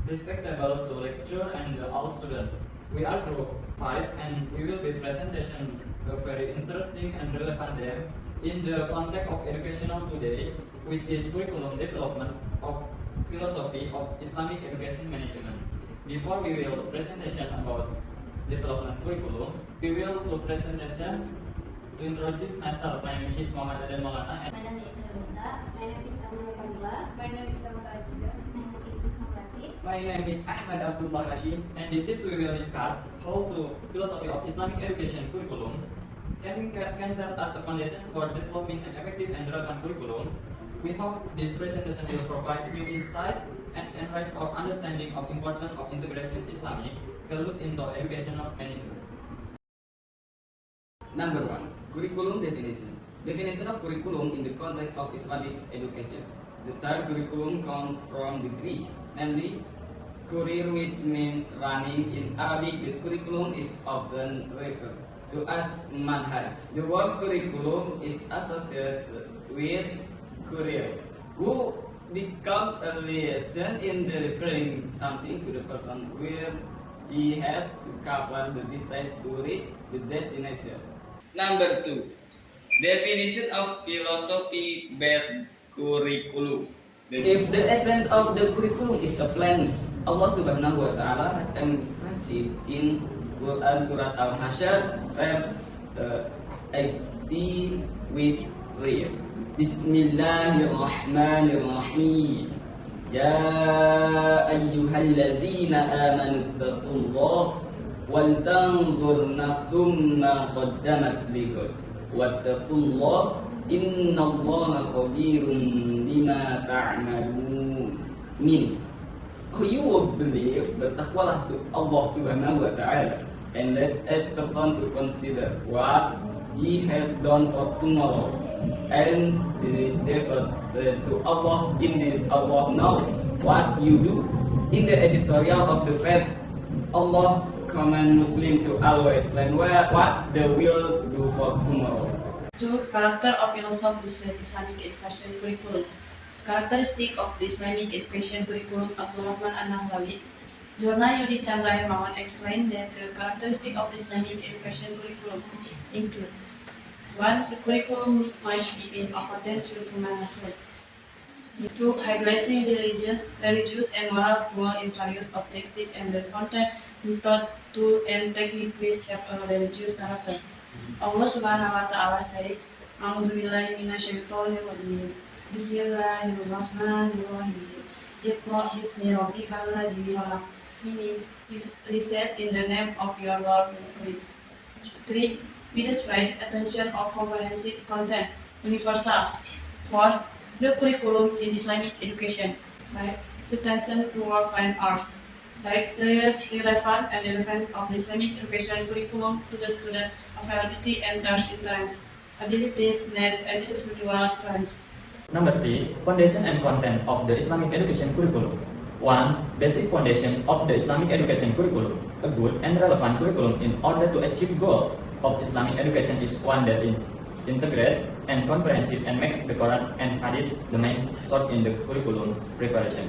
Respectable to lecture and all students. We are group 5 and we will be presentation a very interesting and relevant them in the context of educational today, which is curriculum development of philosophy of Islamic education management. Before we will presentation about development curriculum, we will do presentation to introduce myself. My name is Muhammad Aden Maulana. My name is Melissa. My name is Amanda Padilla. My name is Elsa Aziza. My name is Ismawati. My name is Ahmad Abdul Rashid. And this is we will discuss how to philosophy of Islamic education curriculum can serve as a foundation for developing an effective and relevant curriculum. We hope this presentation will provide new insight and enrich our understanding of importance of integration Islamic values into educational management. Number 1. Curriculum definition. Definition of curriculum in the context of Islamic education. The term curriculum comes from the Greek, namely kurir, which means running. In Arabic, the curriculum is often referred to as manhaj. The word curriculum is associated with kurir, who becomes a liaison in the referring something to the person where he has to cover the distance to reach the destination. Number 2. Definition of philosophy-based curriculum. If the essence of the curriculum is a plan, Allah Subhanahu wa Ta'ala has emphasized in Quran Surat Al-Hasyr verse 18 with read. Bismillahirrahmanirrahim. Ya ayyuhalladzina amanu taqullaha wal tanzur nafsum ma qaddamat lighad wattaqullaha innallaha khabirun bima ta'malun. Meaning, you will believe, bertakwalah to Allah Subhanahu wa Ta'ala, and let each person to consider what he has done for tomorrow, and defer to Allah. Indeed, Allah knows what you do. In the editorial of the faith, Allah command Muslim to always plan what they will do for tomorrow. 2. Character of philosophy-based Islamic education curriculum. Characteristic of the Islamic education curriculum. Abdul Rahman An-Nahlawi. Jona Yudi Chandra Hermawan explained that the characteristic of the Islamic education curriculum include 1. The curriculum must be in accordance with human nature. 2. Highlighting religious and moral goals in various objectives and the content, method, tool, and techniques have a religious character. Allah Subhanahu wa Ta'ala said, A'udzubillahi minasyaitonirrajim. Bismillahirrahmanirrahim. Iqra' bismi rabbikal ladzi khalaq. Meaning, reset in the name of your Lord who created. 3. With the spread attention of comprehensive content, universal. 4. The curriculum in Islamic education. 5. Attention to work and art. 6. The relevant and relevance of the Islamic education curriculum to the student, availability and their interests, abilities, needs, and individual trends. Number 3. Foundation and content of the Islamic education curriculum. 1. Basic foundation of the Islamic education curriculum. A good and relevant curriculum in order to achieve goal of Islamic education is one that is integrated and comprehensive and makes the Quran and Hadith the main source in the curriculum preparation.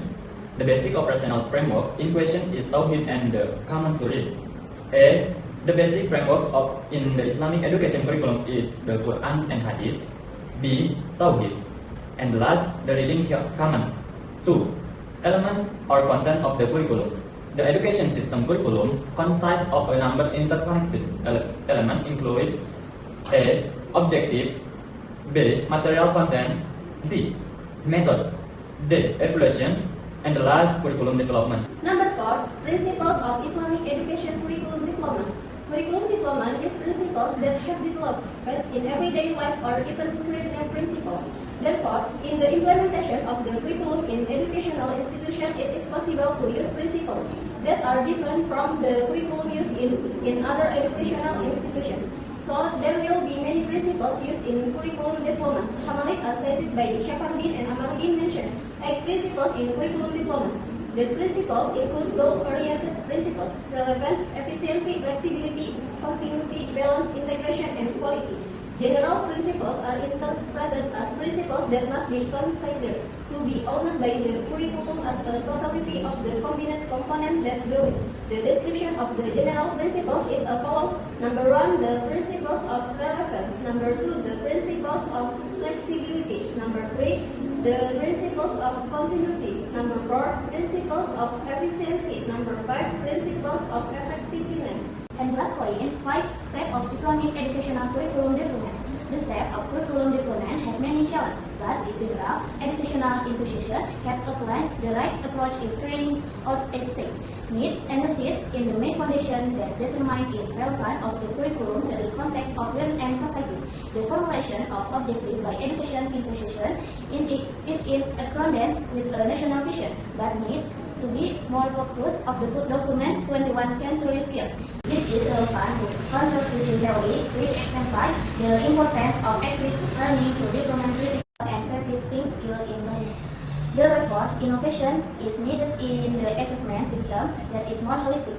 The basic operational framework in question is Tauhid and the common to read. A. The basic framework in the Islamic education curriculum is the Quran and Hadith. B. Tauhid. And last, the reading common. 2. Element or content of the curriculum. The education system curriculum consists of a number of interconnected elements including A. Objective. B. Material content. C. Method. D. Evaluation. And the last, curriculum development. Number 4. Principles of Islamic education curriculum development. Curriculum development is principles that have developed in everyday life or even curriculum principles. Therefore, in the implementation of the curriculum in educational institution, it is possible to use principles that are different from the curriculum used in other educational institutions. So, there will be many principles used in curriculum development. Hamalik, as cited by Shafaruddin and Amaluddin mentioned 8 principles in curriculum development. These principles include goal-oriented principles, relevance, efficiency, flexibility, continuity, balance, integration, and quality. General principles are interpreted as principles that must be considered to be owned by the curriculum as a totality of the combined components that go in. The description of the general principles is as follows. Number 1, the principles of relevance. Number 2, the principles of flexibility. Number 3, the principles of continuity. Number 4, principles of efficiency. Number 5, principles of effectiveness. And last point, 5 steps of Islamic educational curriculum development. The steps of curriculum development have many challenges, but in general, educational institutions have applied the right approach is carrying out its state. Needs analysis in the main foundation that determine the relevance of the curriculum to the context of learning and society. The formulation of objective by education institution is in accordance with a national vision, but needs to be more focused of the document 21 century skill. This is relevant to conservation theory, which exemplifies the importance of active learning to develop critical and creative thinking skill in learning. Therefore, innovation is needed in the assessment system that is more holistic,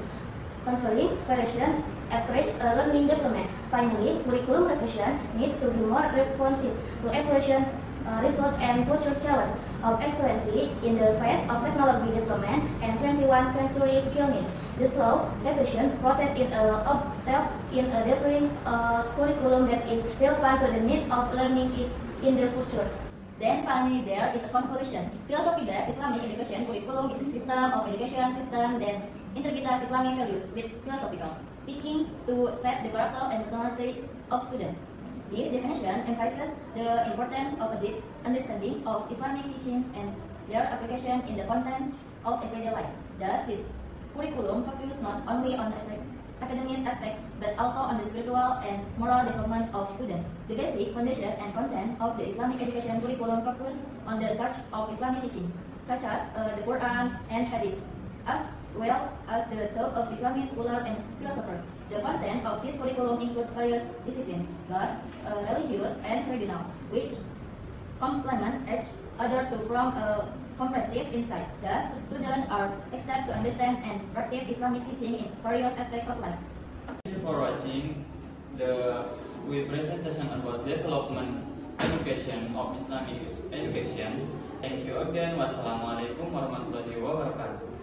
conferring variation approach learning development. Finally, curriculum revision needs to be more responsive to evaluation result and future challenge of excellency in the phase of technology development and 21st century skill needs. The slow revision process is helps in delivering a curriculum that is relevant to the needs of learning is in the future. Then finally there is a conclusion. Philosophy-based Islamic education curriculum is a system of education system that integrates Islamic values with philosophical thinking to shape the character and personality of students. This definition emphasizes the importance of a deep understanding of Islamic teachings and their application in the content of everyday life. Thus, this curriculum focuses not only on academic aspect, but also on the spiritual and moral development of students. The basic foundation and content of the Islamic education curriculum focus on the search of Islamic teachings, such as the Quran and Hadith, as well as the thought of Islamic scholar and philosopher. The content of this curriculum includes various disciplines, both religious and traditional, which complement each other to form a comprehensive insight. Thus, students are expected to understand and practice Islamic teaching in various aspects of life. Thank you for watching the presentation about development education of Islamic education. Thank you again. Wassalamualaikum warahmatullahi wabarakatuh.